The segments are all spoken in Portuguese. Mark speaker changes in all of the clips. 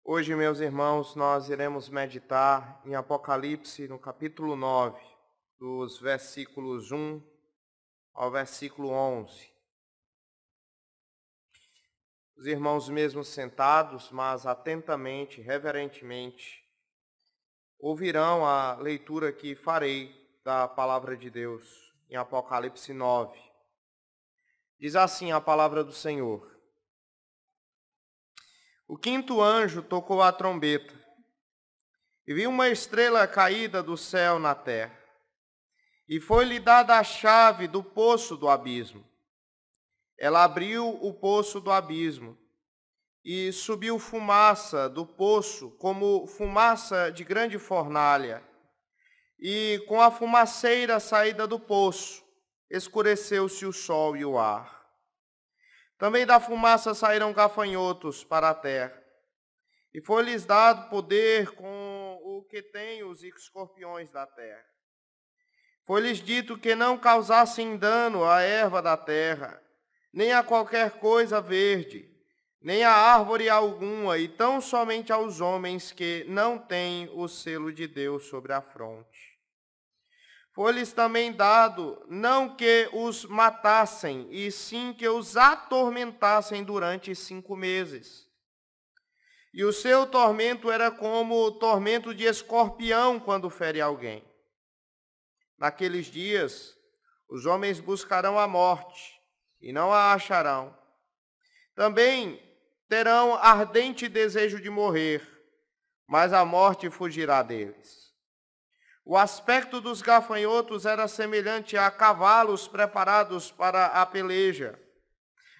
Speaker 1: Hoje, meus irmãos, nós iremos meditar em Apocalipse, no capítulo 9, dos versículos 1 ao versículo 11. Os irmãos mesmo sentados, mas atentamente, reverentemente, ouvirão a leitura que farei da palavra de Deus em Apocalipse 9. Diz assim a palavra do Senhor. O quinto anjo tocou a trombeta, e vi uma estrela caída do céu na terra, e foi-lhe dada a chave do poço do abismo. Ela abriu o poço do abismo, e subiu fumaça do poço, como fumaça de grande fornalha, e com a fumaceira saída do poço, escureceu-se o sol e o ar. Também da fumaça saíram gafanhotos para a terra, e foi-lhes dado poder com o que têm os escorpiões da terra. Foi-lhes dito que não causassem dano à erva da terra, nem a qualquer coisa verde, nem a árvore alguma, e tão somente aos homens que não têm o selo de Deus sobre a fronte. Foi-lhes também dado não que os matassem, e sim que os atormentassem durante 5 meses. E o seu tormento era como o tormento de escorpião quando fere alguém. Naqueles dias, os homens buscarão a morte, e não a acharão. Também terão ardente desejo de morrer, mas a morte fugirá deles. O aspecto dos gafanhotos era semelhante a cavalos preparados para a peleja.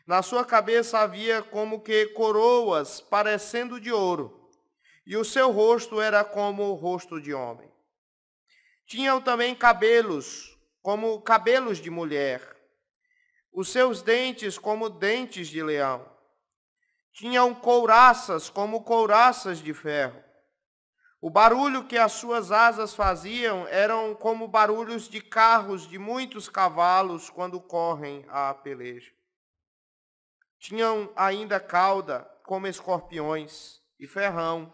Speaker 1: Na sua cabeça havia como que coroas parecendo de ouro, e o seu rosto era como o rosto de homem. Tinham também cabelos, como cabelos de mulher, os seus dentes como dentes de leão. Tinham couraças como couraças de ferro. O barulho que as suas asas faziam eram como barulhos de carros de muitos cavalos quando correm à peleja. Tinham ainda cauda como escorpiões e ferrão.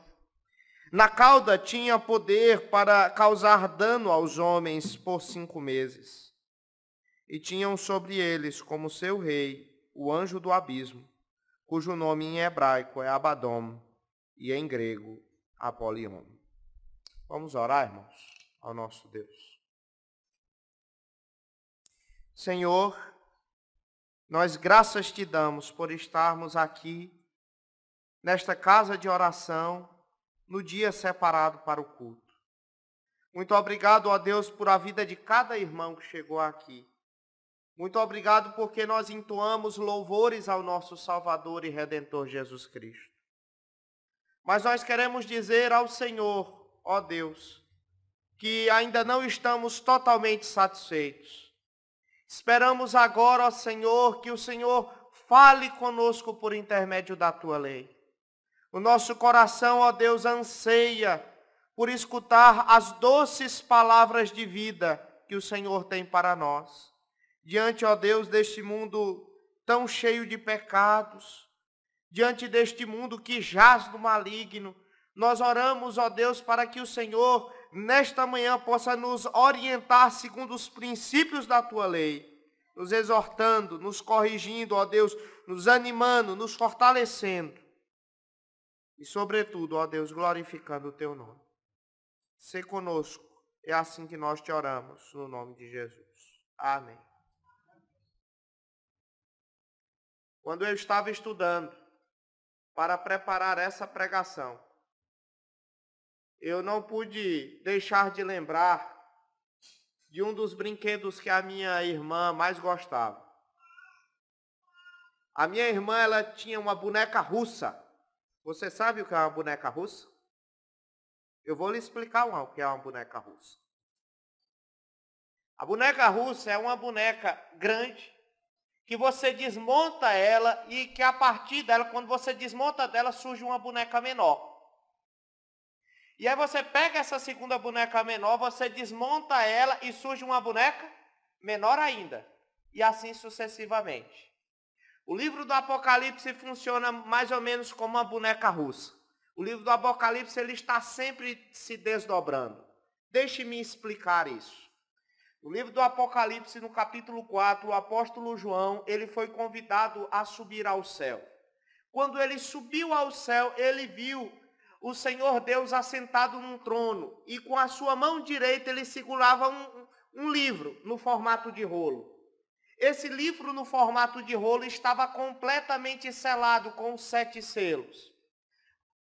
Speaker 1: Na cauda tinha poder para causar dano aos homens por 5 meses. E tinham sobre eles como seu rei o anjo do abismo, cujo nome em hebraico é Abaddon e em grego Apolion. Vamos orar, irmãos, ao nosso Deus. Senhor, nós graças te damos por estarmos aqui, nesta casa de oração, no dia separado para o culto. Muito obrigado, ó Deus, por a vida de cada irmão que chegou aqui. Muito obrigado porque nós entoamos louvores ao nosso Salvador e Redentor Jesus Cristo. Mas nós queremos dizer ao Senhor, ó Deus, que ainda não estamos totalmente satisfeitos. Esperamos agora, ó Senhor, que o Senhor fale conosco por intermédio da Tua lei. O nosso coração, ó Deus, anseia por escutar as doces palavras de vida que o Senhor tem para nós. Diante, ó Deus, deste mundo tão cheio de pecados, diante deste mundo que jaz no maligno, nós oramos, ó Deus, para que o Senhor, nesta manhã, possa nos orientar segundo os princípios da Tua lei, nos exortando, nos corrigindo, ó Deus, nos animando, nos fortalecendo. E, sobretudo, ó Deus, glorificando o Teu nome. Sê conosco, é assim que nós te oramos, no nome de Jesus. Amém. Quando eu estava estudando para preparar essa pregação, eu não pude deixar de lembrar de um dos brinquedos que a minha irmã mais gostava. A minha irmã, ela tinha uma boneca russa. Você sabe o que é uma boneca russa? Eu vou lhe explicar o que é uma boneca russa. A boneca russa é uma boneca grande, que você desmonta ela e que a partir dela, quando você desmonta dela, surge uma boneca menor. E aí você pega essa segunda boneca menor, você desmonta ela e surge uma boneca menor ainda. E assim sucessivamente. O livro do Apocalipse funciona mais ou menos como uma boneca russa. O livro do Apocalipse ele está sempre se desdobrando. Deixe-me explicar isso. No livro do Apocalipse, no capítulo 4, o apóstolo João, ele foi convidado a subir ao céu. Quando ele subiu ao céu, ele viu o Senhor Deus assentado num trono e com a sua mão direita ele segurava um livro no formato de rolo. Esse livro no formato de rolo estava completamente selado com os 7 selos.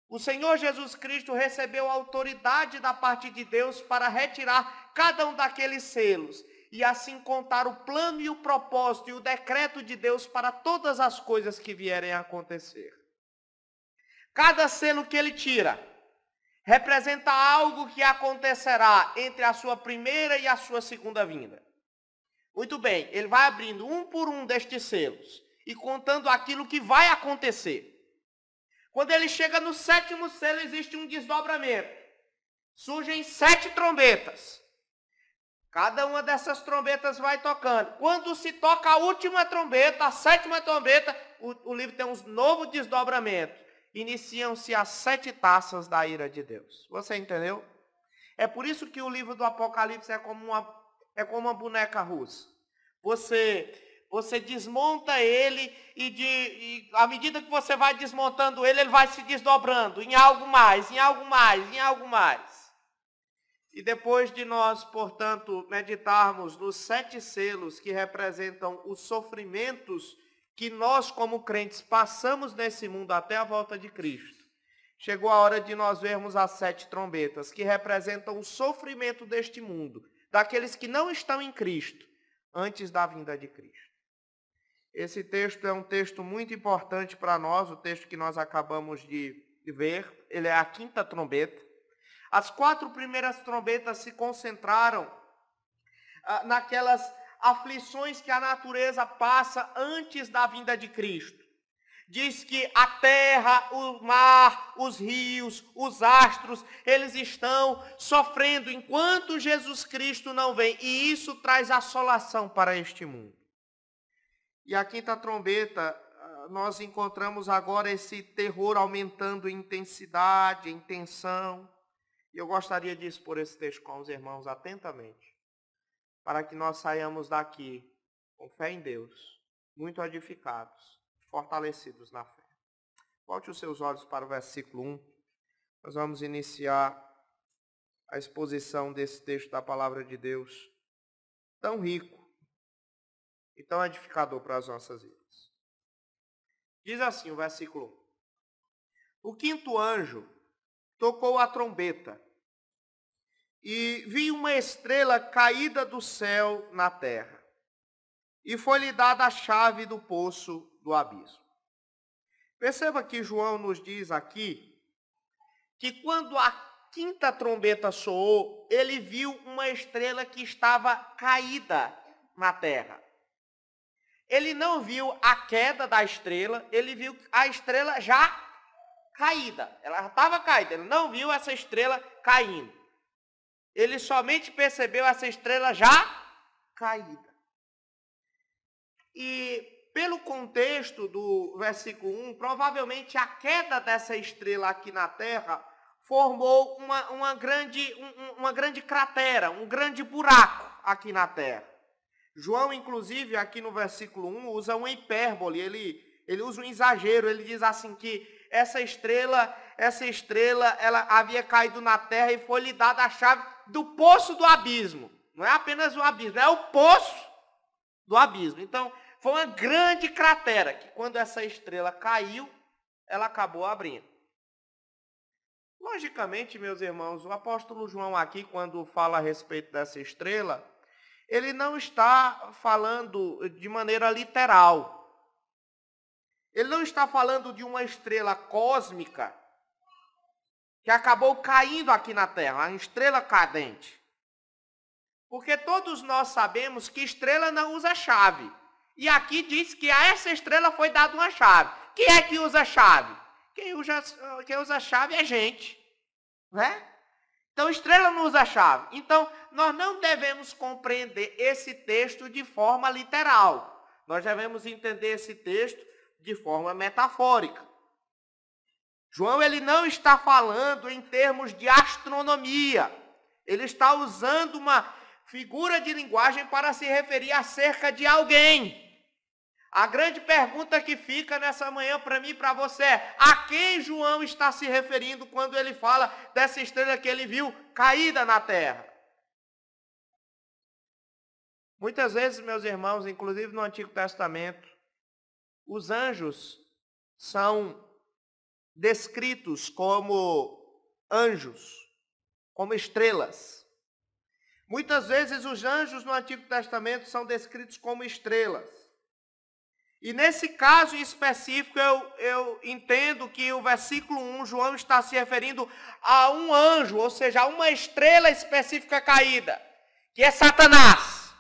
Speaker 1: O Senhor Jesus Cristo recebeu autoridade da parte de Deus para retirar cada um daqueles selos e assim contar o plano e o propósito e o decreto de Deus para todas as coisas que vierem a acontecer. Cada selo que ele tira representa algo que acontecerá entre a sua primeira e a sua segunda vinda. Muito bem, ele vai abrindo um por um destes selos e contando aquilo que vai acontecer. Quando ele chega no 7º selo, existe um desdobramento. Surgem 7 trombetas. Cada uma dessas trombetas vai tocando. Quando se toca a última trombeta, a 7ª trombeta, o livro tem um novo desdobramento. Iniciam-se as 7 taças da ira de Deus. Você entendeu? É por isso que o livro do Apocalipse é como uma boneca russa. Você desmonta ele e à medida que você vai desmontando ele vai se desdobrando em algo mais, em algo mais, em algo mais. E depois de nós, portanto, meditarmos nos 7 selos que representam os sofrimentos que nós, como crentes, passamos nesse mundo até a volta de Cristo, chegou a hora de nós vermos as 7 trombetas, que representam o sofrimento deste mundo, daqueles que não estão em Cristo, antes da vinda de Cristo. Esse texto é um texto muito importante para nós, o texto que nós acabamos de ver, ele é a 5ª trombeta. As 4 primeiras trombetas se concentraram naquelas aflições que a natureza passa antes da vinda de Cristo. Diz que a terra, o mar, os rios, os astros, eles estão sofrendo enquanto Jesus Cristo não vem. E isso traz assolação para este mundo. E a 5ª trombeta, nós encontramos agora esse terror aumentando em intensidade, em tensão. E eu gostaria de expor esse texto com os irmãos atentamente, para que nós saiamos daqui com fé em Deus, muito edificados, fortalecidos na fé. Volte os seus olhos para o versículo 1. Nós vamos iniciar a exposição desse texto da palavra de Deus, tão rico e tão edificador para as nossas vidas. Diz assim o versículo 1. O 5º anjo tocou a trombeta e vi uma estrela caída do céu na terra. E foi-lhe dada a chave do poço do abismo. Perceba que João nos diz aqui que quando a 5ª trombeta soou, ele viu uma estrela que estava caída na terra. Ele não viu a queda da estrela, ele viu a estrela já caída. Ela já estava caída, ele não viu essa estrela caindo. Ele somente percebeu essa estrela já caída. E pelo contexto do versículo 1, provavelmente a queda dessa estrela aqui na terra formou uma grande cratera, um grande buraco aqui na terra. João, inclusive, aqui no versículo 1, usa uma hipérbole, ele usa um exagero, ele diz assim que essa estrela, ela havia caído na terra e foi-lhe dada a chave do poço do abismo. Não é apenas o abismo, é o poço do abismo. Então, foi uma grande cratera que quando essa estrela caiu, ela acabou abrindo. Logicamente, meus irmãos, o apóstolo João aqui, quando fala a respeito dessa estrela, ele não está falando de maneira literal. Ele não está falando de uma estrela cósmica que acabou caindo aqui na Terra, uma estrela cadente. Porque todos nós sabemos que estrela não usa chave. E aqui diz que a essa estrela foi dada uma chave. Quem é que usa chave? Quem usa chave é gente, né? Então, estrela não usa chave. Então, nós não devemos compreender esse texto de forma literal. Nós devemos entender esse texto de forma metafórica. João ele não está falando em termos de astronomia. Ele está usando uma figura de linguagem para se referir acerca de alguém. A grande pergunta que fica nessa manhã para mim e para você é: a quem João está se referindo quando ele fala dessa estrela que ele viu caída na terra? Muitas vezes, meus irmãos, inclusive no Antigo Testamento, os anjos são descritos como anjos, como estrelas. Muitas vezes os anjos no Antigo Testamento são descritos como estrelas. E nesse caso em específico, eu entendo que o versículo 1, João está se referindo a um anjo, ou seja, a uma estrela específica caída, que é Satanás.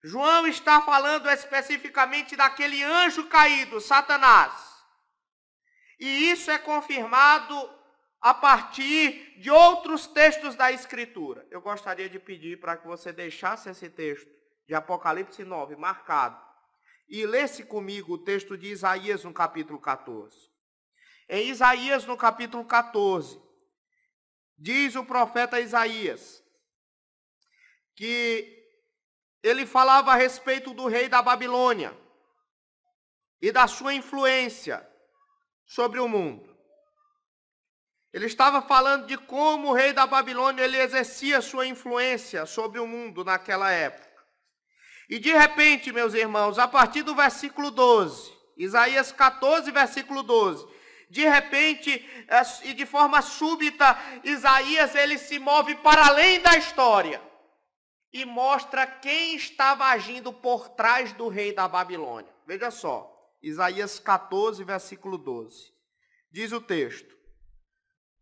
Speaker 1: João está falando especificamente daquele anjo caído, Satanás. E isso é confirmado a partir de outros textos da Escritura. Eu gostaria de pedir para que você deixasse esse texto de Apocalipse 9 marcado e lesse comigo o texto de Isaías no capítulo 14. Em Isaías no capítulo 14, diz o profeta Isaías que ele falava a respeito do rei da Babilônia e da sua influência sobre o mundo. Ele estava falando de como o rei da Babilônia ele exercia sua influência sobre o mundo naquela época. E de repente, meus irmãos, a partir do versículo 12, Isaías 14, versículo 12, de repente e de forma súbita, Isaías ele se move para além da história e mostra quem estava agindo por trás do rei da Babilônia. Veja só, Isaías 14, versículo 12. Diz o texto: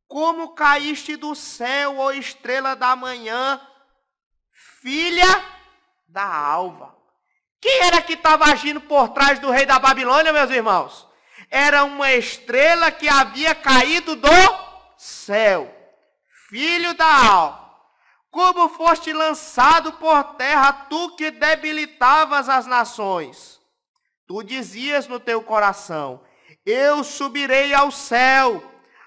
Speaker 1: como caíste do céu, ó estrela da manhã, filha da alva. Quem era que estava agindo por trás do rei da Babilônia, meus irmãos? Era uma estrela que havia caído do céu, filho da alva. Como foste lançado por terra, tu que debilitavas as nações. Tu dizias no teu coração: eu subirei ao céu,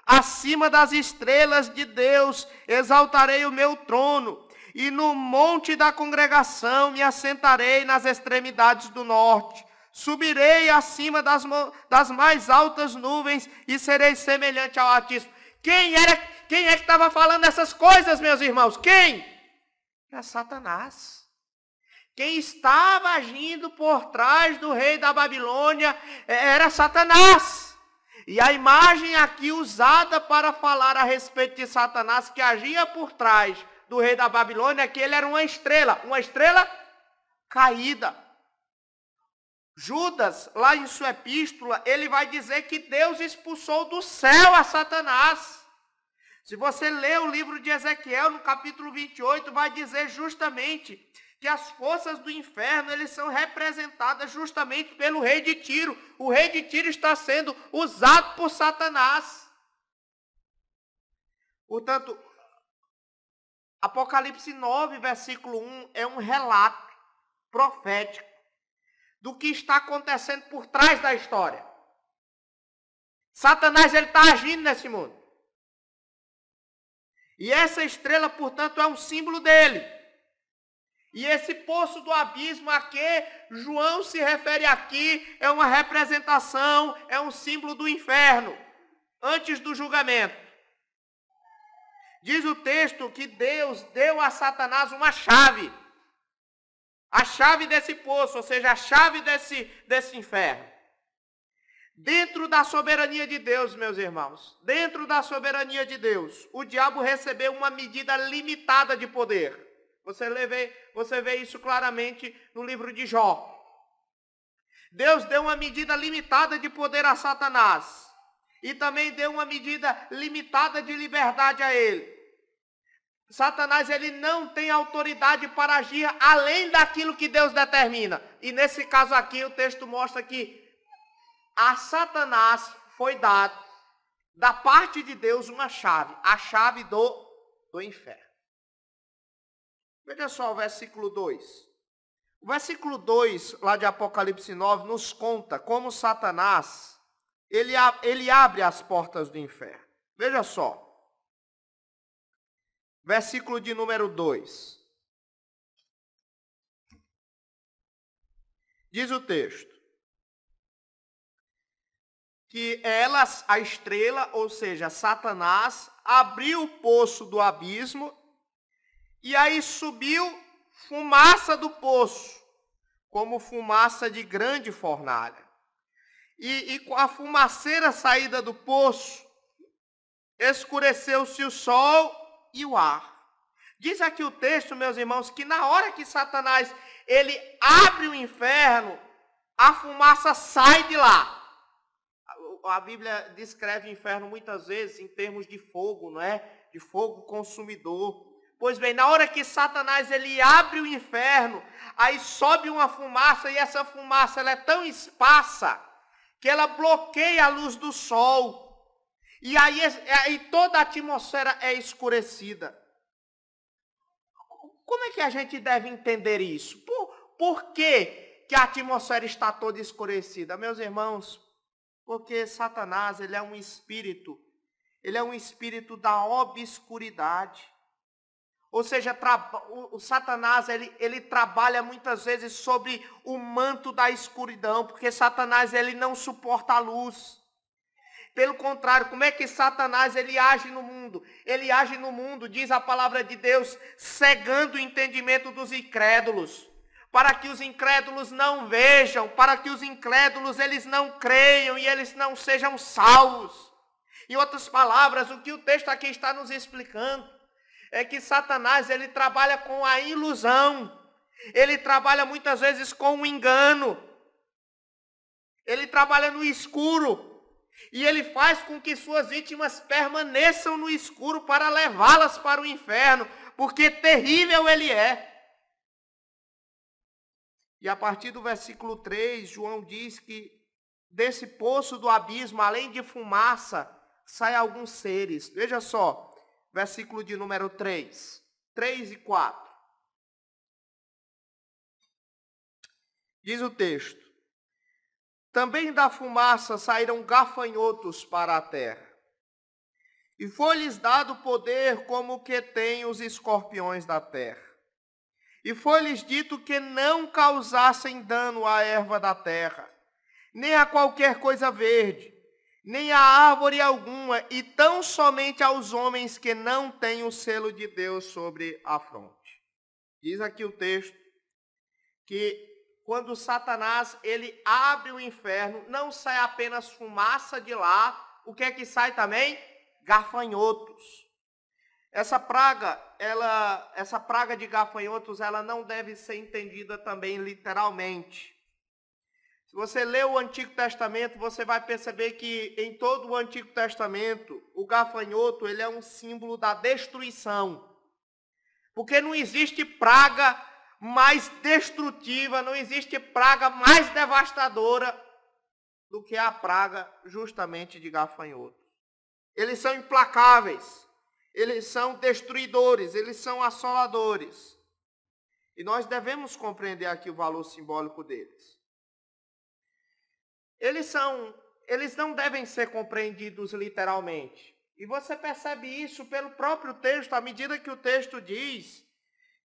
Speaker 1: acima das estrelas de Deus, exaltarei o meu trono. E no monte da congregação me assentarei nas extremidades do norte. Subirei acima das mais altas nuvens e serei semelhante ao Altíssimo. Quem é que estava falando essas coisas, meus irmãos? Quem? Era Satanás. Quem estava agindo por trás do rei da Babilônia era Satanás. E a imagem aqui usada para falar a respeito de Satanás que agia por trás do rei da Babilônia é que ele era uma estrela caída. Judas, lá em sua epístola, ele vai dizer que Deus expulsou do céu a Satanás. Se você ler o livro de Ezequiel, no capítulo 28, vai dizer justamente que as forças do inferno, eles são representadas justamente pelo rei de Tiro. O rei de Tiro está sendo usado por Satanás. Portanto, Apocalipse 9, versículo 1, é um relato profético do que está acontecendo por trás da história. Satanás ele está agindo nesse mundo. E essa estrela, portanto, é um símbolo dele. E esse poço do abismo a que João se refere aqui é uma representação, é um símbolo do inferno, antes do julgamento. Diz o texto que Deus deu a Satanás uma chave. A chave desse poço, ou seja, a chave desse inferno. Dentro da soberania de Deus, meus irmãos, dentro da soberania de Deus, o diabo recebeu uma medida limitada de poder. Você vê isso claramente no livro de Jó. Deus deu uma medida limitada de poder a Satanás. E também deu uma medida limitada de liberdade a ele. Satanás ele não tem autoridade para agir além daquilo que Deus determina. E nesse caso aqui o texto mostra que a Satanás foi dado da parte de Deus uma chave, a chave do inferno. Veja só o versículo 2. O versículo 2, lá de Apocalipse 9, nos conta como Satanás, ele abre as portas do inferno. Veja só. Versículo de número 2. Diz o texto que elas, a estrela, ou seja, Satanás, abriu o poço do abismo e aí subiu fumaça do poço, como fumaça de grande fornalha. E com a fumaceira saída do poço, escureceu-se o sol e o ar. Diz aqui o texto, meus irmãos, que na hora que Satanás ele abre o inferno, a fumaça sai de lá. A Bíblia descreve o inferno muitas vezes em termos de fogo, não é? De fogo consumidor. Pois bem, na hora que Satanás ele abre o inferno, aí sobe uma fumaça e essa fumaça ela é tão espessa que ela bloqueia a luz do sol. E aí toda a atmosfera é escurecida. Como é que a gente deve entender isso? Por que a atmosfera está toda escurecida? Meus irmãos, porque Satanás ele é um espírito da obscuridade. Ou seja, o Satanás ele trabalha muitas vezes sobre o manto da escuridão, porque Satanás ele não suporta a luz. Pelo contrário, como é que Satanás ele age no mundo? Ele age no mundo, diz a palavra de Deus, cegando o entendimento dos incrédulos, para que os incrédulos não vejam, para que os incrédulos eles não creiam e eles não sejam salvos. Em outras palavras, o que o texto aqui está nos explicando é que Satanás ele trabalha com a ilusão, ele trabalha muitas vezes com o engano, ele trabalha no escuro. E ele faz com que suas vítimas permaneçam no escuro para levá-las para o inferno, porque terrível ele é. E a partir do versículo 3, João diz que desse poço do abismo, além de fumaça, saem alguns seres. Veja só, versículo de número 3 e 4. Diz o texto: também da fumaça saíram gafanhotos para a terra, e foi-lhes dado poder como que têm os escorpiões da terra. E foi-lhes dito que não causassem dano à erva da terra, nem a qualquer coisa verde, nem a árvore alguma, e tão somente aos homens que não têm o selo de Deus sobre a fronte. Diz aqui o texto que quando Satanás ele abre o inferno, não sai apenas fumaça de lá, o que é que sai também? Gafanhotos. Essa praga de gafanhotos, ela não deve ser entendida também literalmente. Se você lê o Antigo Testamento, você vai perceber que em todo o Antigo Testamento, o gafanhoto ele é um símbolo da destruição. Porque não existe praga mais destrutiva, não existe praga mais devastadora do que a praga justamente de gafanhotos. Eles são implacáveis, eles são destruidores, eles são assoladores. E nós devemos compreender aqui o valor simbólico deles. Eles não devem ser compreendidos literalmente. E você percebe isso pelo próprio texto, à medida que o texto diz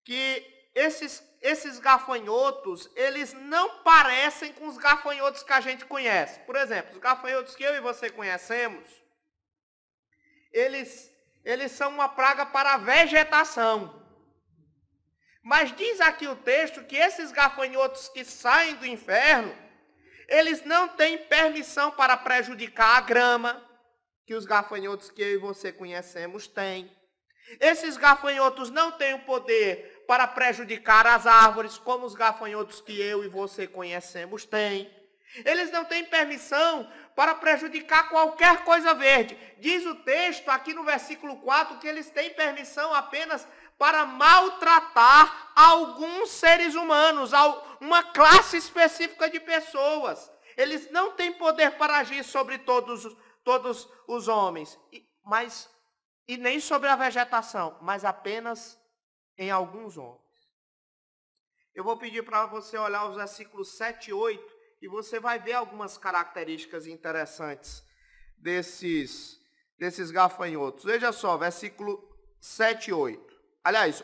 Speaker 1: que esses gafanhotos, eles não parecem com os gafanhotos que a gente conhece. Por exemplo, os gafanhotos que eu e você conhecemos, eles são uma praga para a vegetação. Mas diz aqui o texto que esses gafanhotos que saem do inferno, eles não têm permissão para prejudicar a grama, que os gafanhotos que eu e você conhecemos têm. Esses gafanhotos não têm o poder para prejudicar as árvores, como os gafanhotos que eu e você conhecemos têm. Eles não têm permissão para prejudicar qualquer coisa verde. Diz o texto aqui no versículo 4 que eles têm permissão apenas para maltratar alguns seres humanos, uma classe específica de pessoas. Eles não têm poder para agir sobre todos os homens, e nem sobre a vegetação, mas apenas em alguns homens. Eu vou pedir para você olhar os versículos 7 e 8, E você vai ver algumas características interessantes desses gafanhotos. Veja só, versículo 7 e 8. Aliás,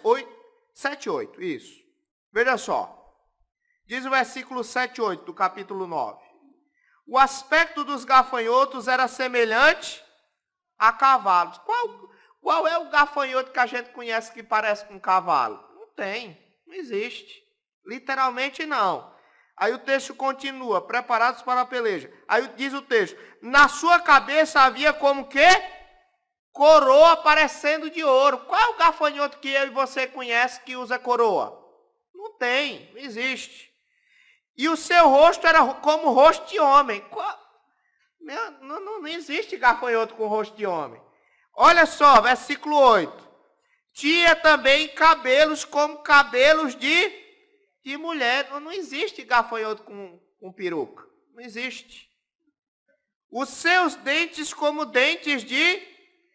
Speaker 1: 7 e 8, isso. Veja só. Diz o versículo 7 e 8 do capítulo 9. O aspecto dos gafanhotos era semelhante a cavalos. Qual é o gafanhoto que a gente conhece que parece com um cavalo? Não tem, não existe. Literalmente não. Aí o texto continua, preparados para a peleja. Aí diz o texto, na sua cabeça havia como que? Coroa parecendo de ouro. Qual é o gafanhoto que eu e você conhece que usa coroa? Não tem, não existe. E o seu rosto era como o rosto de homem. Não existe gafanhoto com rosto de homem. Olha só, versículo 8. Tinha também cabelos como cabelos de mulher. Não existe gafanhoto com peruca. Não existe. Os seus dentes como dentes de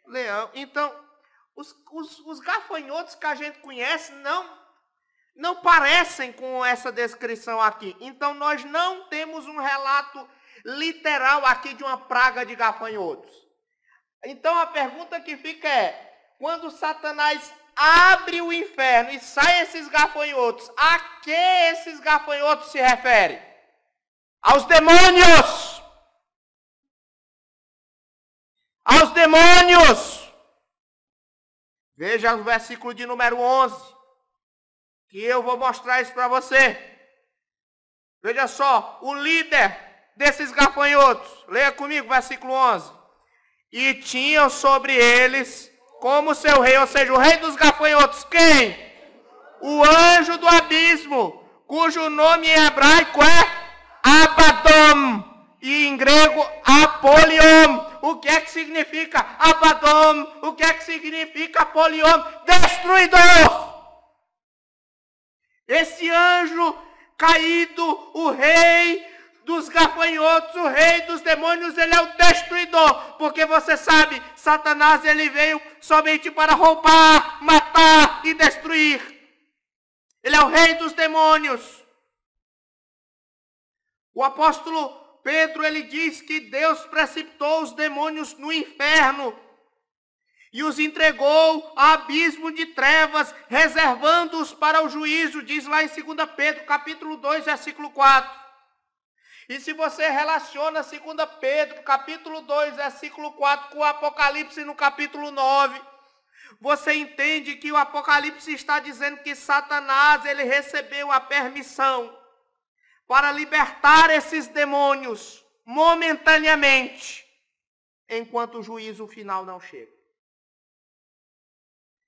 Speaker 1: leão. Então, os gafanhotos que a gente conhece não parecem com essa descrição aqui. Então, nós não temos um relato literal aqui de uma praga de gafanhotos. Então, a pergunta que fica é, quando Satanás abre o inferno e sai esses gafanhotos, a que esses gafanhotos se referem? Aos demônios! Aos demônios! Veja o versículo de número 11. Que eu vou mostrar isso para você. Veja só, o líder desses gafanhotos. Leia comigo, versículo 11. E tinham sobre eles como seu rei, ou seja, o rei dos gafanhotos. Quem? O anjo do abismo, cujo nome em hebraico é Abaddon. E em grego, Apolion. O que é que significa Abaddon? O que é que significa Apolion? Destruidor. Esse anjo caído, o rei dos gafanhotos, o rei dos demônios, ele é o destruidor. Porque você sabe, Satanás ele veio somente para roubar, matar e destruir. Ele é o rei dos demônios. O apóstolo Pedro, ele diz que Deus precipitou os demônios no inferno e os entregou a abismo de trevas, reservando-os para o juízo, diz lá em 2 Pedro, capítulo 2, versículo 4. E se você relaciona 2 Pedro, capítulo 2, versículo 4, com o Apocalipse no capítulo 9, você entende que o Apocalipse está dizendo que Satanás, ele recebeu a permissão para libertar esses demônios momentaneamente, enquanto o juízo final não chega.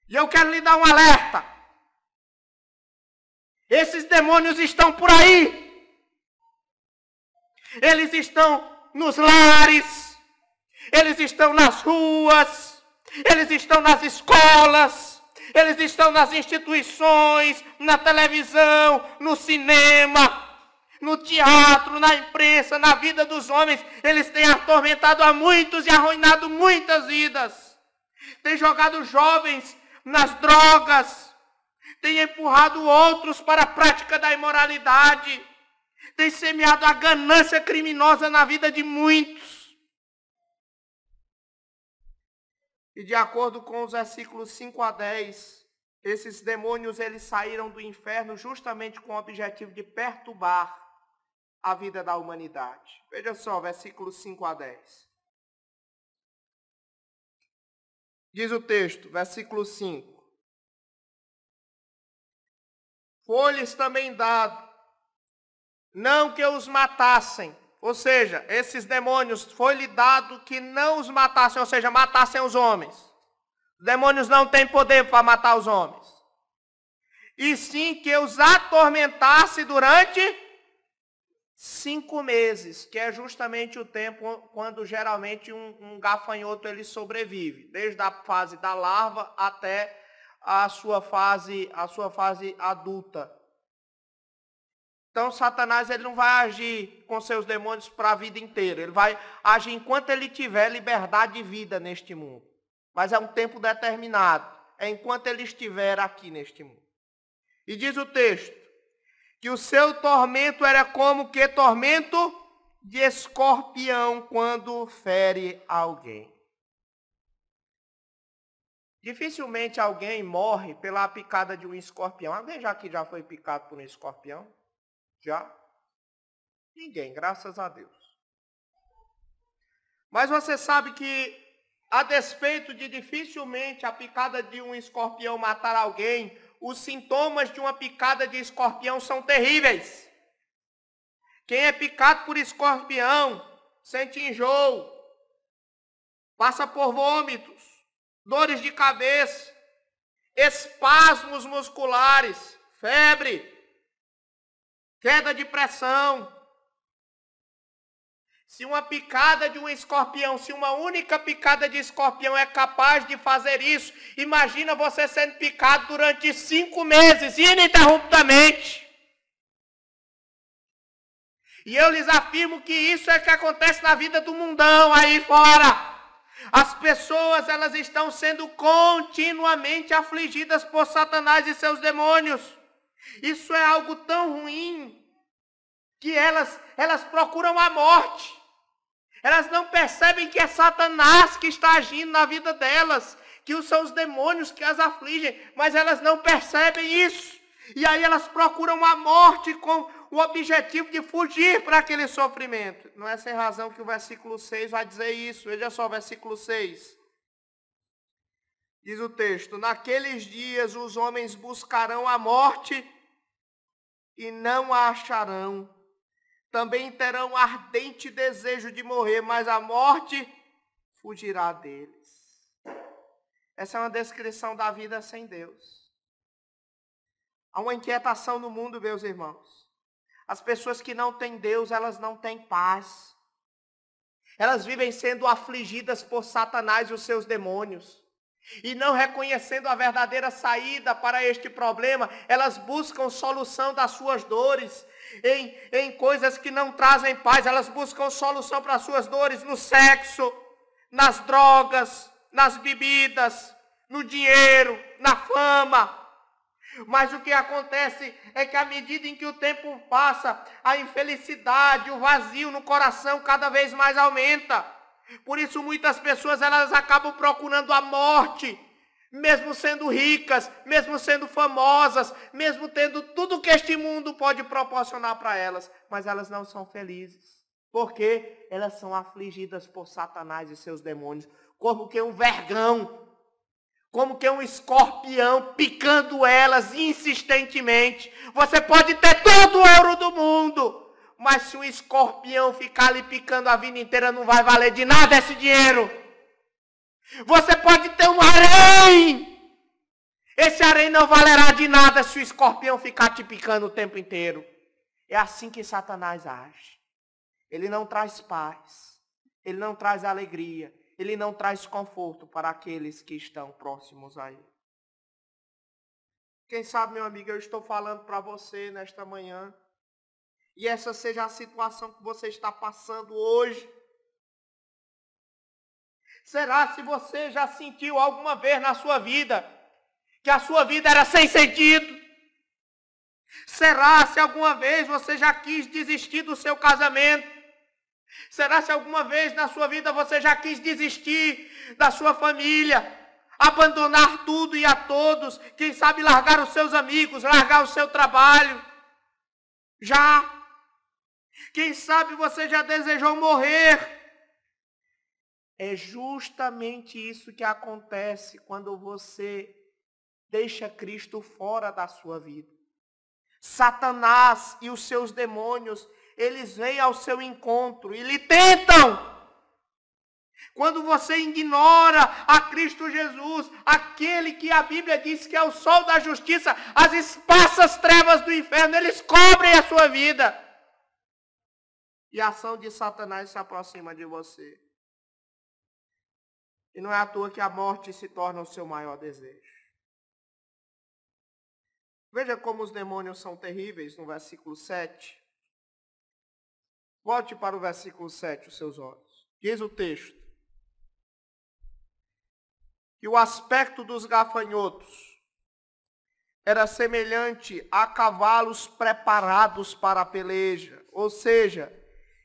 Speaker 1: E eu quero lhe dar um alerta. Esses demônios estão por aí. Eles estão nos lares. Eles estão nas ruas. Eles estão nas escolas. Eles estão nas instituições, na televisão, no cinema, no teatro, na imprensa, na vida dos homens. Eles têm atormentado a muitos e arruinado muitas vidas. Têm jogado jovens nas drogas, tem empurrado outros para a prática da imoralidade, tem semeado a ganância criminosa na vida de muitos. E de acordo com os versículos 5 a 10, esses demônios eles saíram do inferno justamente com o objetivo de perturbar a vida da humanidade. Veja só, versículos 5 a 10. Diz o texto, versículo 5. Foi-lhes também dado, não que os matassem, ou seja, esses demônios, foi-lhe dado que não os matassem, ou seja, matassem os homens. Os demônios não têm poder para matar os homens. E sim que os atormentasse durante 5 meses, que é justamente o tempo quando geralmente um gafanhoto ele sobrevive, desde a fase da larva até a sua fase adulta. Então Satanás ele não vai agir com seus demônios para a vida inteira, ele vai agir enquanto ele tiver liberdade de vida neste mundo. Mas é um tempo determinado, é enquanto ele estiver aqui neste mundo. E diz o texto, que o seu tormento era como que tormento de escorpião quando fere alguém. Dificilmente alguém morre pela picada de um escorpião. Alguém já foi picado por um escorpião? Já? Ninguém, graças a Deus. Mas você sabe que, a despeito de dificilmente a picada de um escorpião matar alguém, os sintomas de uma picada de escorpião são terríveis. Quem é picado por escorpião sente enjoo, passa por vômitos, dores de cabeça, espasmos musculares, febre, queda de pressão. Se uma picada de um escorpião, se uma única picada de escorpião é capaz de fazer isso, imagina você sendo picado durante 5 meses, ininterruptamente. E eu lhes afirmo que isso é que acontece na vida do mundão aí fora. As pessoas, elas estão sendo continuamente afligidas por Satanás e seus demônios. Isso é algo tão ruim que elas procuram a morte. Elas não percebem que é Satanás que está agindo na vida delas, que são os demônios que as afligem, mas elas não percebem isso. E aí elas procuram a morte com o objetivo de fugir para aquele sofrimento. Não é sem razão que o versículo 6 vai dizer isso. Veja só o versículo 6. Diz o texto: naqueles dias os homens buscarão a morte e não a acharão. Também terão ardente desejo de morrer, mas a morte fugirá deles. Essa é uma descrição da vida sem Deus. Há uma inquietação no mundo, meus irmãos. As pessoas que não têm Deus, elas não têm paz. Elas vivem sendo afligidas por Satanás e os seus demônios. E não reconhecendo a verdadeira saída para este problema, elas buscam solução das suas dores em coisas que não trazem paz. Elas buscam solução para as suas dores no sexo, nas drogas, nas bebidas, no dinheiro, na fama. Mas o que acontece é que à medida em que o tempo passa, a infelicidade, o vazio no coração cada vez mais aumenta. Por isso muitas pessoas elas acabam procurando a morte, mesmo sendo ricas, mesmo sendo famosas, mesmo tendo tudo que este mundo pode proporcionar para elas, mas elas não são felizes. Porque elas são afligidas por Satanás e seus demônios, como que um vergão, como que um escorpião picando elas insistentemente. Você pode ter todo o ouro do mundo, mas se um escorpião ficar ali picando a vida inteira, não vai valer de nada esse dinheiro. Você pode ter um harém. Esse harém não valerá de nada se o escorpião ficar te picando o tempo inteiro. É assim que Satanás age. Ele não traz paz. Ele não traz alegria. Ele não traz conforto para aqueles que estão próximos a ele. Quem sabe, meu amigo, eu estou falando para você nesta manhã, e essa seja a situação que você está passando hoje. Será se você já sentiu alguma vez na sua vida que a sua vida era sem sentido? Será se alguma vez você já quis desistir do seu casamento? Será se alguma vez na sua vida você já quis desistir da sua família? Abandonar tudo e a todos? Quem sabe largar os seus amigos, largar o seu trabalho? Já? Quem sabe você já desejou morrer? É justamente isso que acontece quando você deixa Cristo fora da sua vida. Satanás e os seus demônios, eles vêm ao seu encontro e lhe tentam. Quando você ignora a Cristo Jesus, aquele que a Bíblia diz que é o sol da justiça, as esparsas trevas do inferno, eles cobrem a sua vida. E a ação de Satanás se aproxima de você. E não é à toa que a morte se torna o seu maior desejo. Veja como os demônios são terríveis no versículo 7. Volte para o versículo 7 os seus olhos. Diz o texto: que o aspecto dos gafanhotos era semelhante a cavalos preparados para a peleja. Ou seja,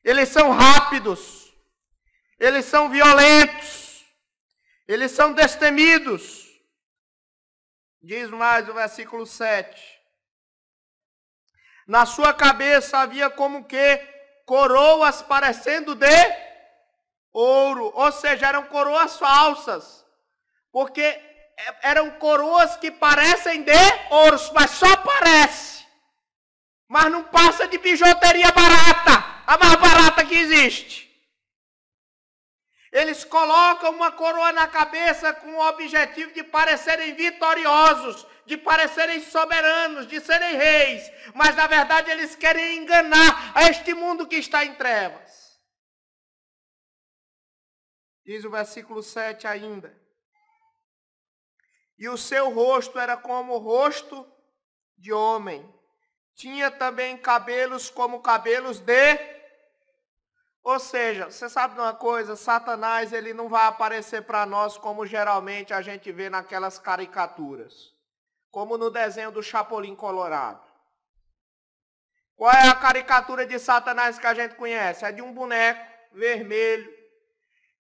Speaker 1: eles são rápidos, eles são violentos, eles são destemidos. Diz mais o versículo 7. Na sua cabeça havia como que coroas parecendo de ouro, ou seja, eram coroas falsas, porque eram coroas que parecem de ouro, mas só parece, mas não passa de bijuteria barata, a mais barata que existe. Eles colocam uma coroa na cabeça com o objetivo de parecerem vitoriosos, de parecerem soberanos, de serem reis, mas na verdade eles querem enganar a este mundo que está em trevas. Diz o versículo 7 ainda. E o seu rosto era como o rosto de homem. Tinha também cabelos como cabelos de... Ou seja, você sabe de uma coisa, Satanás ele não vai aparecer para nós como geralmente a gente vê naquelas caricaturas. Como no desenho do Chapolin Colorado. Qual é a caricatura de Satanás que a gente conhece? É de um boneco vermelho.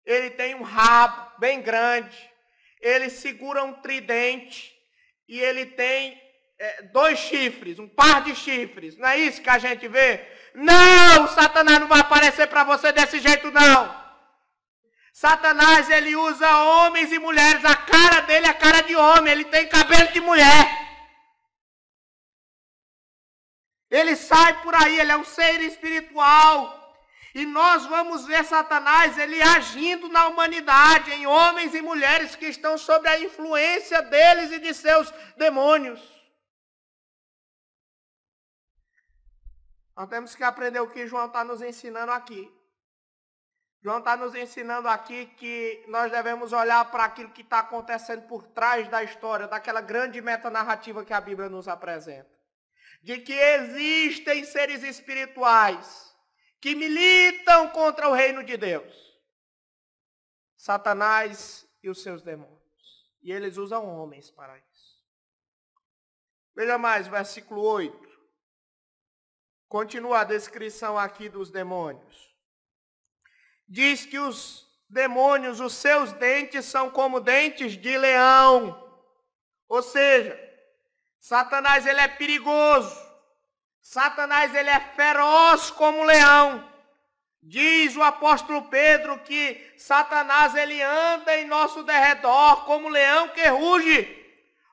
Speaker 1: Ele tem um rabo bem grande. Ele segura um tridente. E ele tem 2 chifres, um par de chifres. Não é isso que a gente vê? Não, Satanás não vai aparecer para você desse jeito não. Satanás, ele usa homens e mulheres, a cara dele é a cara de homem, ele tem cabelo de mulher. Ele sai por aí, ele é um ser espiritual. E nós vamos ver Satanás, ele agindo na humanidade, em homens e mulheres que estão sob a influência deles e de seus demônios. Nós temos que aprender o que João está nos ensinando aqui. João está nos ensinando aqui que nós devemos olhar para aquilo que está acontecendo por trás da história, daquela grande metanarrativa que a Bíblia nos apresenta. De que existem seres espirituais que militam contra o reino de Deus. Satanás e os seus demônios. E eles usam homens para isso. Veja mais, versículo 8. Continua a descrição aqui dos demônios. Diz que os demônios, os seus dentes são como dentes de leão. Ou seja, Satanás ele é perigoso. Satanás ele é feroz como um leão. Diz o apóstolo Pedro que Satanás ele anda em nosso derredor como um leão que ruge,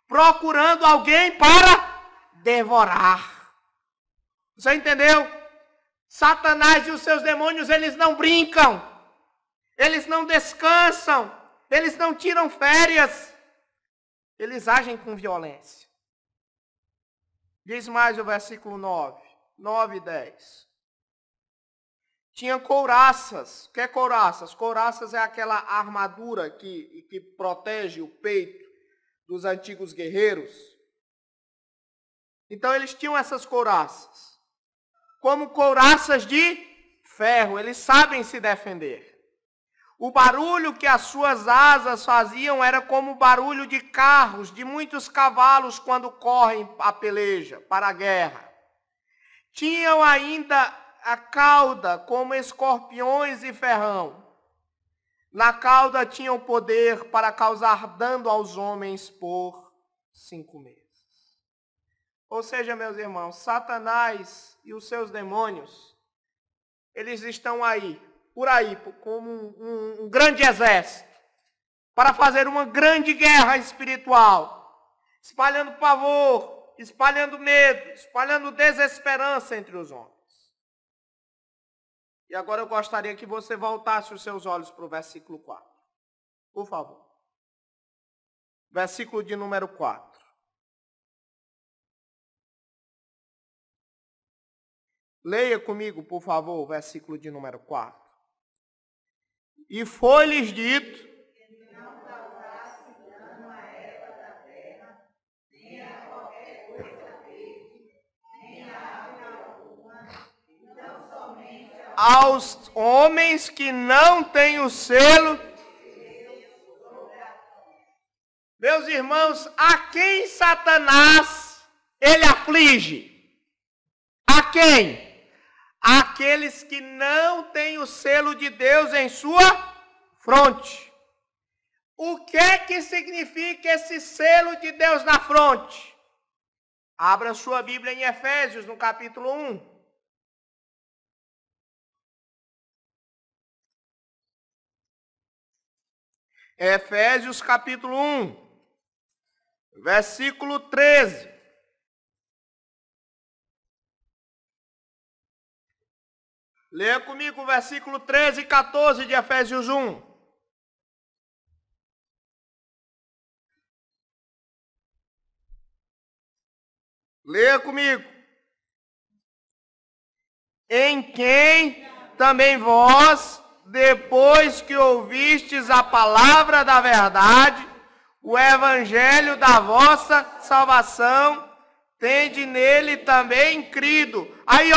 Speaker 1: procurando alguém para devorar. Você entendeu? Satanás e os seus demônios, eles não brincam, eles não descansam, eles não tiram férias, eles agem com violência. Diz mais o versículo 9 e 10. Tinha couraças. O que é couraças? Couraças é aquela armadura que protege o peito dos antigos guerreiros. Então eles tinham essas couraças. Como couraças de ferro, eles sabem se defender. O barulho que as suas asas faziam era como o barulho de carros, de muitos cavalos quando correm a peleja, para a guerra. Tinham ainda a cauda como escorpiões e ferrão. Na cauda tinham poder para causar dano aos homens por 5 meses. Ou seja, meus irmãos, Satanás e os seus demônios, eles estão aí, por aí, como um grande exército, para fazer uma grande guerra espiritual, espalhando pavor, espalhando medo, espalhando desesperança entre os homens. E agora eu gostaria que você voltasse os seus olhos para o versículo 4. Por favor. Versículo de número 4. Leia comigo, por favor, o versículo de número 4. E foi-lhes dito: não causasse dano a erva da terra, nem a qualquer coisa verde, nem a árvore alguma, não somente aos homens que não têm o selo. Meus irmãos, a quem Satanás ele aflige. A quem? Aqueles que não têm o selo de Deus em sua fronte. O que significa esse selo de Deus na fronte? Abra sua Bíblia em Efésios, no capítulo 1. Efésios, capítulo 1, versículo 13. Leia comigo o versículo 13 e 14 de Efésios 1. Leia comigo. Em quem também vós, depois que ouvistes a palavra da verdade, o evangelho da vossa salvação, tende nele também crido. Aí,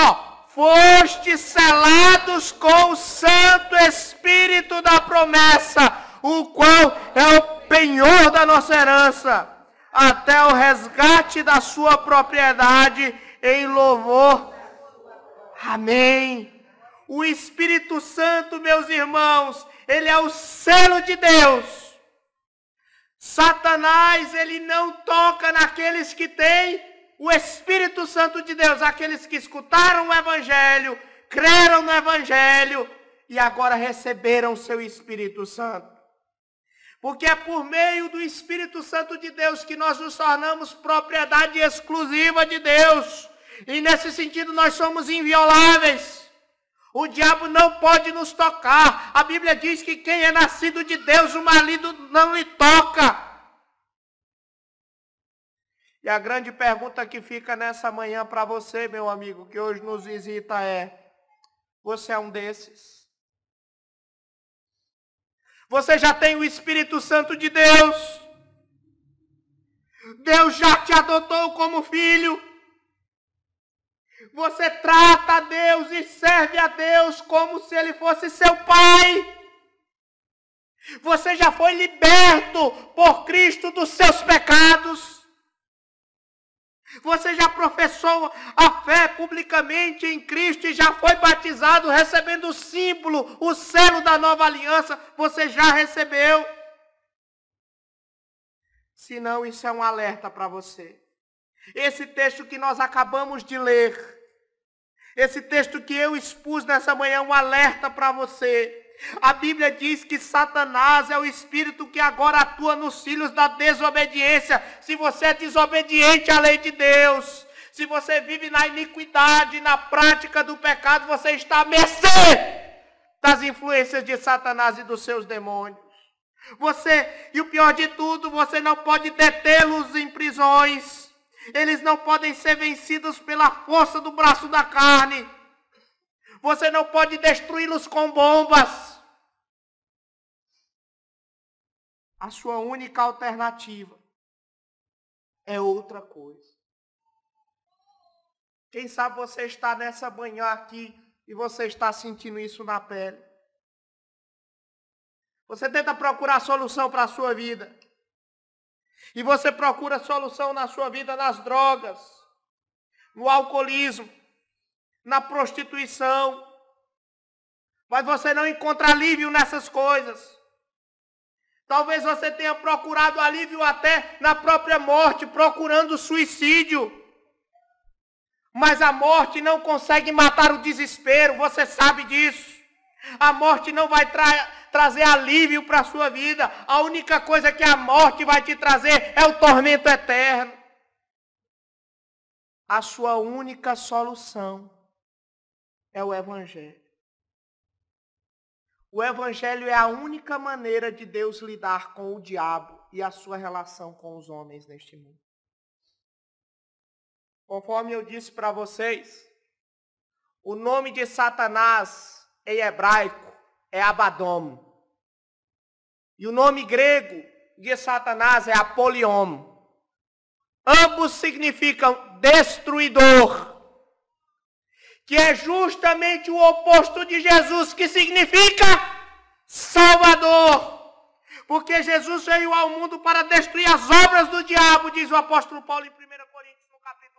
Speaker 1: fostes selados com o Santo Espírito da promessa, o qual é o penhor da nossa herança, até o resgate da sua propriedade em louvor. Amém. O Espírito Santo, meus irmãos, ele é o selo de Deus. Satanás, ele não toca naqueles que têm o Espírito Santo de Deus, aqueles que escutaram o Evangelho, creram no Evangelho e agora receberam o seu Espírito Santo. Porque é por meio do Espírito Santo de Deus que nós nos tornamos propriedade exclusiva de Deus. E nesse sentido nós somos invioláveis. O diabo não pode nos tocar. A Bíblia diz que quem é nascido de Deus, o maligno não lhe toca. E a grande pergunta que fica nessa manhã para você, meu amigo, que hoje nos visita é: você é um desses? Você já tem o Espírito Santo de Deus? Deus já te adotou como filho? Você trata a Deus e serve a Deus como se Ele fosse seu Pai? Você já foi liberto por Cristo dos seus pecados? Você já professou a fé publicamente em Cristo e já foi batizado, recebendo o símbolo, o selo da nova aliança? Você já recebeu? Se não, isso é um alerta para você. Esse texto que nós acabamos de ler, esse texto que eu expus nessa manhã, é um alerta para você. A Bíblia diz que Satanás é o espírito que agora atua nos filhos da desobediência. Se você é desobediente à lei de Deus, se você vive na iniquidade, na prática do pecado, você está à mercê das influências de Satanás e dos seus demônios. E o pior de tudo, você não pode detê-los em prisões. Eles não podem ser vencidos pela força do braço da carne. Você não pode destruí-los com bombas. A sua única alternativa é outra coisa. Quem sabe você está nessa manhã aqui e você está sentindo isso na pele. Você tenta procurar solução para a sua vida. E você procura solução na sua vida nas drogas, no alcoolismo, na prostituição. Mas você não encontra alívio nessas coisas. Talvez você tenha procurado alívio até na própria morte, procurando suicídio. Mas a morte não consegue matar o desespero, você sabe disso. A morte não vai trazer alívio para a sua vida. A única coisa que a morte vai te trazer é o tormento eterno. A sua única solução é o Evangelho. O Evangelho é a única maneira de Deus lidar com o diabo e a sua relação com os homens neste mundo. Conforme eu disse para vocês, o nome de Satanás em hebraico é Abaddon. E o nome grego de Satanás é Apolion. Ambos significam destruidor, que é justamente o oposto de Jesus, que significa Salvador. Porque Jesus veio ao mundo para destruir as obras do diabo, diz o apóstolo Paulo em 1 Coríntios, no capítulo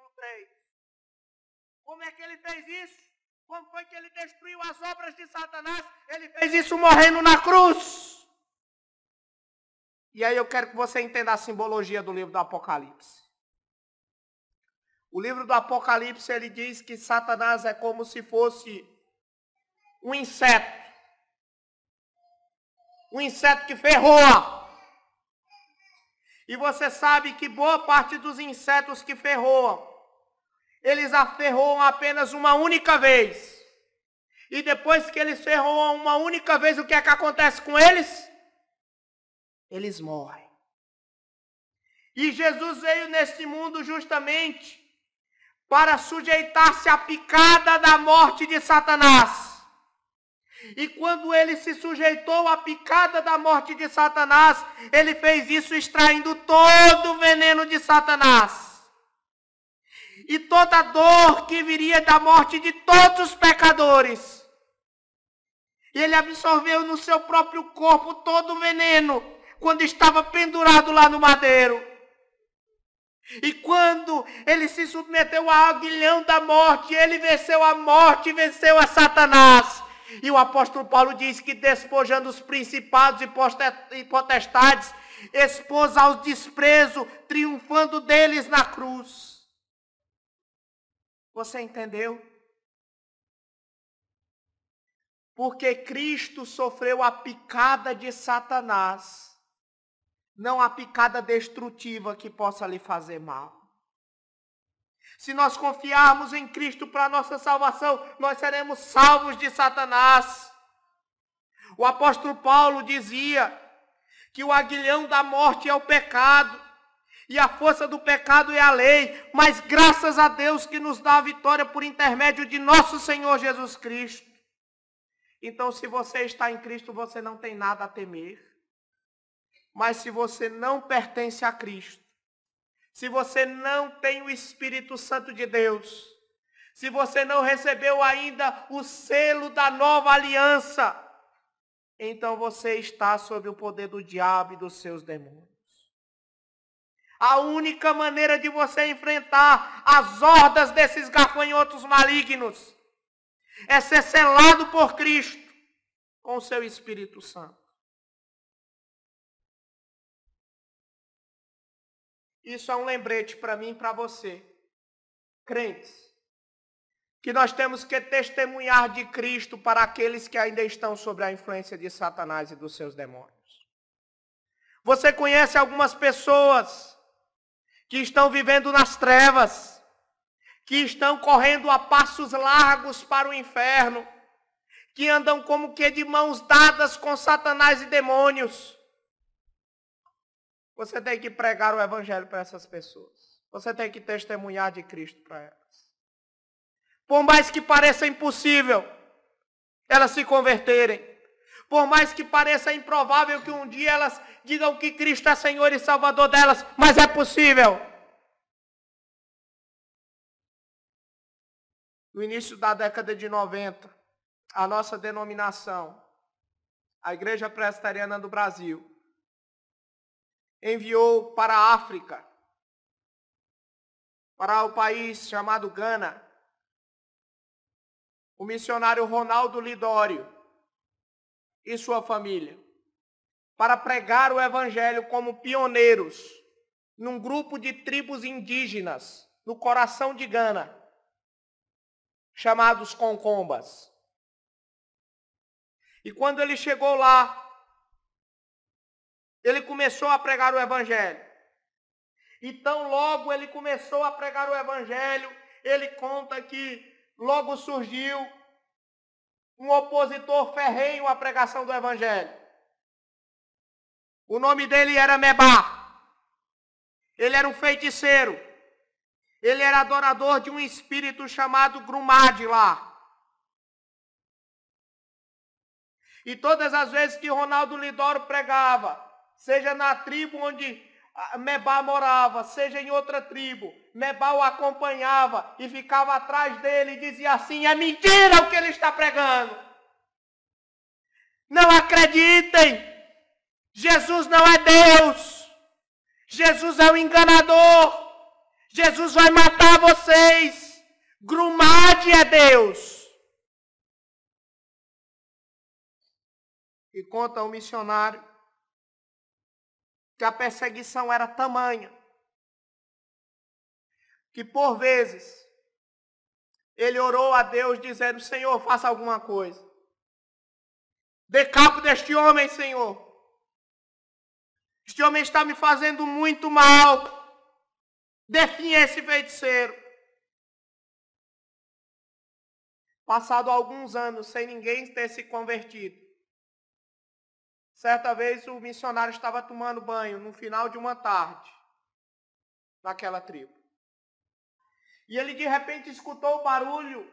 Speaker 1: Como é que ele fez isso? Como foi que ele destruiu as obras de Satanás? Ele fez isso morrendo na cruz. E aí eu quero que você entenda a simbologia do livro do Apocalipse. O livro do Apocalipse, ele diz que Satanás é como se fosse um inseto. Um inseto que ferroa. E você sabe que boa parte dos insetos que ferroam, eles aferroam apenas uma única vez. E depois que eles ferroam uma única vez, o que é que acontece com eles? Eles morrem. E Jesus veio neste mundo justamente para sujeitar-se à picada da morte de Satanás. E quando ele se sujeitou à picada da morte de Satanás, ele fez isso extraindo todo o veneno de Satanás. E toda a dor que viria da morte de todos os pecadores. Ele absorveu no seu próprio corpo todo o veneno, quando estava pendurado lá no madeiro. E quando ele se submeteu ao aguilhão da morte, ele venceu a morte, venceu a Satanás. E o apóstolo Paulo diz que despojando os principados e potestades, expôs ao desprezo, triunfando deles na cruz. Você entendeu? Porque Cristo sofreu a picada de Satanás, não a picada destrutiva que possa lhe fazer mal. Se nós confiarmos em Cristo para a nossa salvação, nós seremos salvos de Satanás. O apóstolo Paulo dizia que o aguilhão da morte é o pecado, e a força do pecado é a lei, mas graças a Deus que nos dá a vitória por intermédio de nosso Senhor Jesus Cristo. Então, se você está em Cristo, você não tem nada a temer. Mas se você não pertence a Cristo, se você não tem o Espírito Santo de Deus, se você não recebeu ainda o selo da nova aliança, então você está sob o poder do diabo e dos seus demônios. A única maneira de você enfrentar as hordas desses gafanhotos malignos é ser selado por Cristo com o seu Espírito Santo. Isso é um lembrete para mim e para você, crentes, que nós temos que testemunhar de Cristo para aqueles que ainda estão sob a influência de Satanás e dos seus demônios. Você conhece algumas pessoas que estão vivendo nas trevas, que estão correndo a passos largos para o inferno, que andam como que de mãos dadas com Satanás e demônios. Você tem que pregar o evangelho para essas pessoas. Você tem que testemunhar de Cristo para elas. Por mais que pareça impossível elas se converterem, por mais que pareça improvável que um dia elas digam que Cristo é Senhor e Salvador delas, mas é possível. No início da década de 90, a nossa denominação, a Igreja Presbiteriana do Brasil, enviou para a África, para o país chamado Gana, o missionário Ronaldo Lidório e sua família, para pregar o evangelho como pioneiros num grupo de tribos indígenas no coração de Gana, chamados Concombas. E quando ele chegou lá, ele começou a pregar o evangelho. E tão logo ele começou a pregar o evangelho, ele conta que logo surgiu um opositor ferrenho à pregação do evangelho. O nome dele era Mebá. Ele era um feiticeiro. Ele era adorador de um espírito chamado Grumade lá. E todas as vezes que Ronaldo Lidório pregava, seja na tribo onde Mebá morava, seja em outra tribo, Mebá o acompanhava e ficava atrás dele e dizia assim: é mentira o que ele está pregando. Não acreditem. Jesus não é Deus. Jesus é um enganador. Jesus vai matar vocês. Grumade é Deus. E conta o missionário que a perseguição era tamanha, que por vezes ele orou a Deus dizendo: Senhor, faça alguma coisa. Dê cabo deste homem, Senhor. Este homem está me fazendo muito mal. Dê fim a esse feiticeiro. Passado alguns anos sem ninguém ter se convertido, certa vez o missionário estava tomando banho no final de uma tarde, naquela tribo. E ele de repente escutou o barulho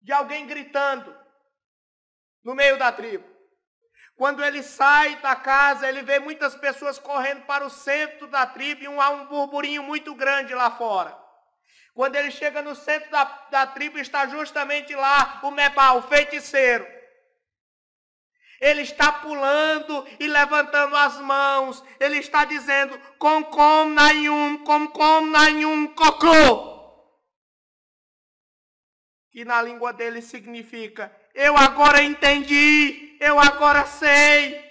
Speaker 1: de alguém gritando no meio da tribo. Quando ele sai da casa, ele vê muitas pessoas correndo para o centro da tribo e há um burburinho muito grande lá fora. Quando ele chega no centro da tribo, está justamente lá o Mebal, o feiticeiro. Ele está pulando e levantando as mãos. Ele está dizendo: com nayum, cocô. Que na língua dele significa: eu agora entendi, eu agora sei.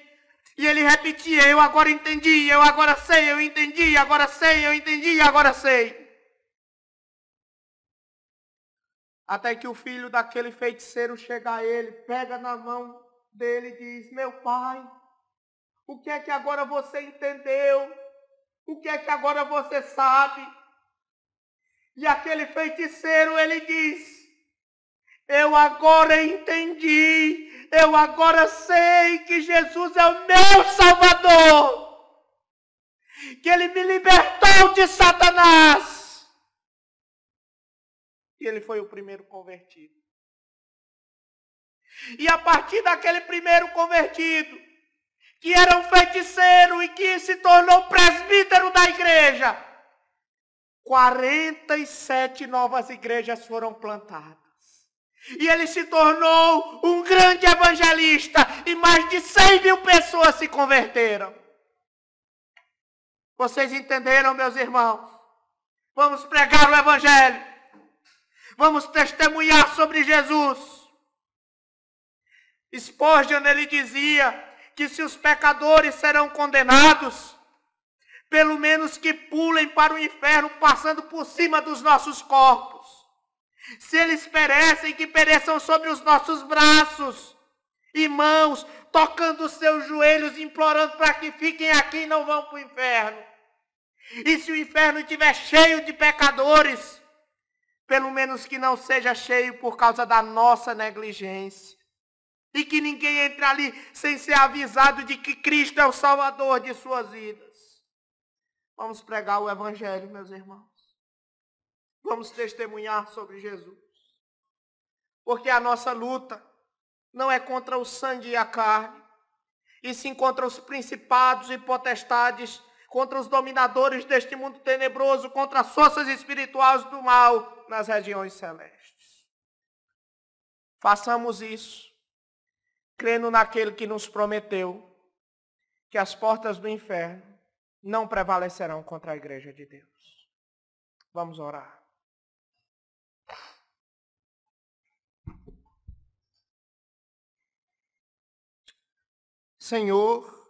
Speaker 1: E ele repetia: eu agora entendi, eu agora sei, eu entendi, agora sei, eu entendi, agora sei. Até que o filho daquele feiticeiro chega a ele, pega na mão dele e diz: meu pai, o que é que agora você entendeu? O que é que agora você sabe? E aquele feiticeiro, ele diz: eu agora entendi, eu agora sei que Jesus é o meu Salvador, que Ele me libertou de Satanás. E ele foi o primeiro convertido. E a partir daquele primeiro convertido, que era um feiticeiro e que se tornou presbítero da igreja, 47 novas igrejas foram plantadas. E ele se tornou um grande evangelista e mais de 100 mil pessoas se converteram. Vocês entenderam, meus irmãos? Vamos pregar o evangelho. Vamos testemunhar sobre Jesus. Spurgeon, ele dizia que se os pecadores serão condenados, pelo menos que pulem para o inferno passando por cima dos nossos corpos. Se eles perecem, que pereçam sobre os nossos braços e mãos, tocando os seus joelhos, implorando para que fiquem aqui e não vão para o inferno. E se o inferno estiver cheio de pecadores, pelo menos que não seja cheio por causa da nossa negligência. E que ninguém entre ali sem ser avisado de que Cristo é o Salvador de suas vidas. Vamos pregar o evangelho, meus irmãos. Vamos testemunhar sobre Jesus. Porque a nossa luta não é contra o sangue e a carne, e sim contra os principados e potestades, contra os dominadores deste mundo tenebroso, contra as forças espirituais do mal nas regiões celestes. Façamos isso, crendo naquele que nos prometeu que as portas do inferno não prevalecerão contra a igreja de Deus. Vamos orar. Senhor,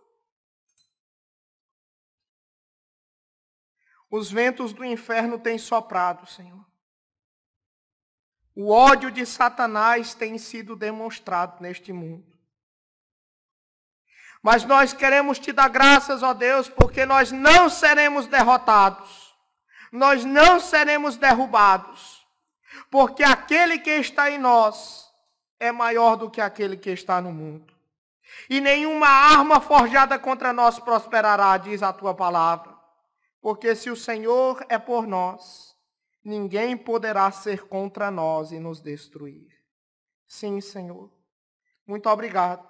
Speaker 1: os ventos do inferno têm soprado, Senhor. O ódio de Satanás tem sido demonstrado neste mundo. Mas nós queremos te dar graças, ó Deus, porque nós não seremos derrotados. Nós não seremos derrubados. Porque aquele que está em nós é maior do que aquele que está no mundo. E nenhuma arma forjada contra nós prosperará, diz a tua palavra. Porque se o Senhor é por nós, ninguém poderá ser contra nós e nos destruir. Sim, Senhor. Muito obrigado.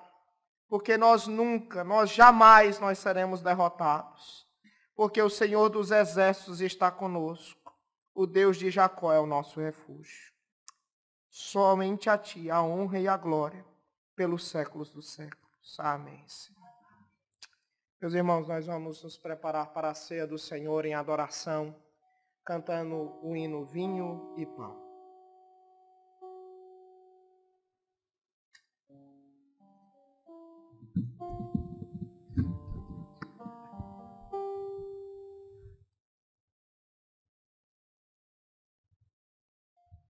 Speaker 1: Porque nós jamais seremos derrotados. Porque o Senhor dos exércitos está conosco. O Deus de Jacó é o nosso refúgio. Somente a ti a honra e a glória pelos séculos dos séculos. Amém, Senhor. Meus irmãos, nós vamos nos preparar para a ceia do Senhor em adoração, cantando o hino Vinho e Pão.